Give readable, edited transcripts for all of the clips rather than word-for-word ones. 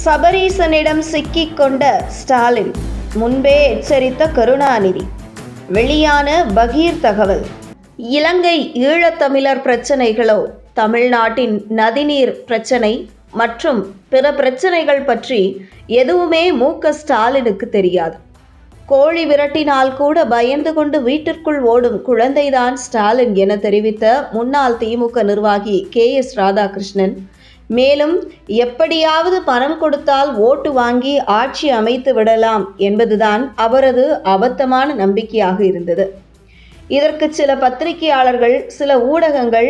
சபரீசனிடம் சிக்கிக் கொண்ட ஸ்டாலின், முன்பே எச்சரித்த கருணாநிதி. வெளியான பகீர் தகவல். இலங்கை ஈழத்தமிழர் பிரச்சனைகளோ, தமிழ்நாட்டின் நதிநீர் பிரச்சனை மற்றும் பிற பிரச்சனைகள் பற்றி எதுவுமே ஸ்டாலினுக்கு தெரியாது. கோழி விரட்டினால் கூட பயந்து கொண்டு வீட்டிற்குள் ஓடும் குழந்தைதான் ஸ்டாலின் என தெரிவித்த முன்னாள் திமுக நிர்வாகி KS ராதாகிருஷ்ணன், மேலும் எப்படியாவது பணம் கொடுத்தால் ஓட்டு வாங்கி ஆட்சி அமைத்து விடலாம் என்பதுதான் அவரது அபத்தமான நம்பிக்கையாக இருந்தது. இதற்கு சில பத்திரிகையாளர்கள், சில ஊடகங்கள்,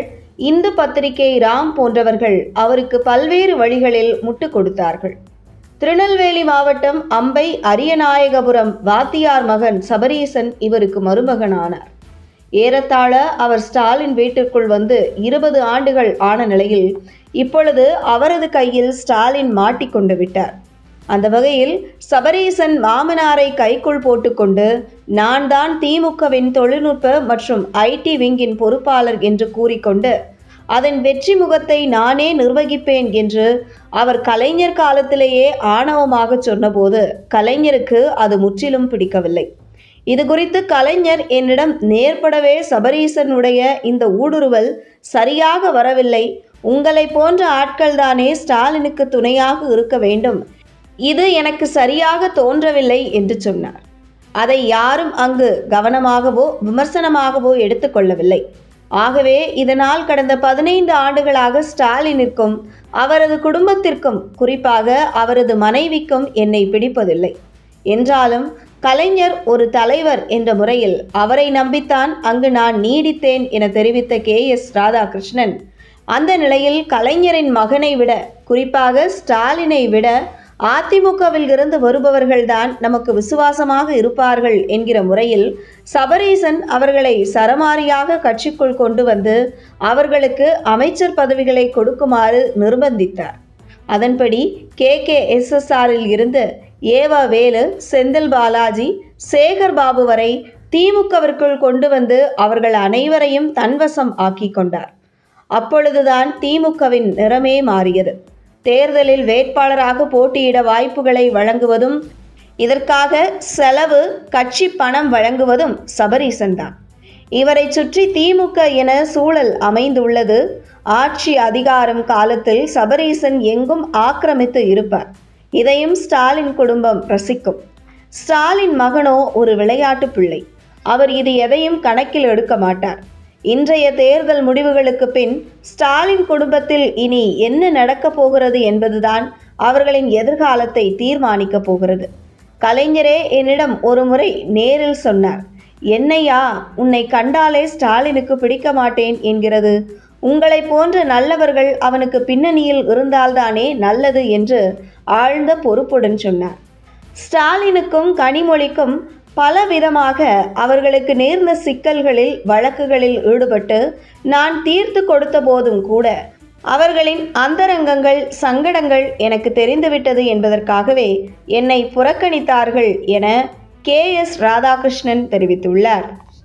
இந்து பத்திரிகை ராம் போன்றவர்கள் அவருக்கு பல்வேறு வழிகளில் முட்டு கொடுத்தார்கள். திருநெல்வேலி மாவட்டம் அம்பை அரியநாயகபுரம் வாத்தியார் மகன் சபரீசன் இவருக்கு மருமகனானார். ஏறத்தாழ அவர் ஸ்டாலின் வீட்டிற்குள் வந்து 20 ஆண்டுகள் ஆன நிலையில் இப்பொழுது அவரது கையில் ஸ்டாலின் மாட்டிக்கொண்டு விட்டார். அந்த வகையில் சபரீசன் மாமனாரை கைக்குள் போட்டுக்கொண்டு, நான் தான் திமுகவின் தொழில்நுட்ப மற்றும் IT விங்கின் பொறுப்பாளர் என்று கூறிக்கொண்டு அதன் வெற்றி முகத்தை நானே நிர்வகிப்பேன் என்று அவர் கலைஞர் காலத்திலேயே ஆணவமாக சொன்னபோது கலைஞருக்கு அது முற்றிலும் பிடிக்கவில்லை. இது குறித்து கலைஞர் என்னிடம் நேர்படவே சபரீசனுடைய இந்த ஊடுருவல் சரியாக வரவில்லை, உங்களை போன்ற ஆட்கள் தானே ஸ்டாலினுக்கு துணையாக இருக்க வேண்டும், இது எனக்கு சரியாக தோன்றவில்லை என்று சொன்னார். அதை யாரும் அங்கு கவனமாகவோ விமர்சனமாகவோ எடுத்துக்கொள்ளவில்லை. ஆகவே இதனால் கடந்த 15 ஆண்டுகளாக ஸ்டாலினிற்கும் அவரது குடும்பத்திற்கும், குறிப்பாக அவரது மனைவிக்கும் என்னை பிடிப்பதில்லை. என்றாலும் கலைஞர் ஒரு தலைவர் என்ற முறையில் அவரை நம்பித்தான் அங்கு நான் நீடித்தேன் என தெரிவித்த KS ராதாகிருஷ்ணன், அந்த நிலையில் கலைஞரின் மகனை விட, குறிப்பாக ஸ்டாலினை விட அதிமுகவில் இருந்து வருபவர்கள்தான் நமக்கு விசுவாசமாக இருப்பார்கள் என்கிற முறையில் சபரீசன் அவர்களை சரமாரியாக கட்சிக்குள் கொண்டு வந்து அவர்களுக்கு அமைச்சர் பதவிகளை கொடுக்குமாறு நிர்பந்தித்தார். அதன்படி KKSSRல் இருந்து ஏவா வேலு, செந்தில் பாலாஜி, சேகர் பாபு வரை திமுகவிற்குள் கொண்டு வந்து அவர்கள் அனைவரையும் தன்வசம் ஆக்கி கொண்டார். அப்பொழுதுதான் திமுகவின் நிறமே மாறியது. தேர்தலில் வேட்பாளராக போட்டியிட வாய்ப்புகளை வழங்குவதும், இதற்காக செலவு கட்சி பணம் வழங்குவதும் சபரீசன் தான். இவரை சுற்றி திமுக என சூழல் அமைந்துள்ளது. ஆட்சி அதிகாரம் காலத்தில் சபரீசன் எங்கும் ஆக்கிரமித்து இருப்பார். இதையும் ஸ்டாலின் குடும்பம் ரசிக்கும். ஸ்டாலின் மகனோ ஒரு விளையாட்டு பிள்ளை. அவர் இது எதையும் கணக்கில் எடுக்க மாட்டார். இன்றைய தேர்தல் முடிவுகளுக்கு பின் ஸ்டாலின் குடும்பத்தில் இனி என்ன நடக்கப் போகிறது என்பதுதான் அவர்களின் எதிர்காலத்தை தீர்மானிக்கப் போகிறது. கலைஞரே என்னிடம் ஒரு முறை நேரில் சொன்னார், என்னையா உன்னை கண்டாலே ஸ்டாலினுக்கு பிடிக்க மாட்டேன் என்கிறது, உங்களை போன்ற நல்லவர்கள் அவனுக்கு பின்னணியில் இருந்தால்தானே நல்லது என்று ஆழ்ந்த பொறுப்புடன் சொன்னார். ஸ்டாலினுக்கும் கனிமொழிக்கும் பலவிதமாக அவர்களுக்கு நேர்ந்த சிக்கல்களில், வழக்குகளில் ஈடுபட்டு நான் தீர்த்து கொடுத்த போதும் கூட அவர்களின் அந்தரங்கங்கள், சங்கடங்கள் எனக்கு தெரிந்துவிட்டது என்பதற்காகவே என்னை புறக்கணித்தார்கள் என KS ராதாகிருஷ்ணன் தெரிவித்துள்ளார்.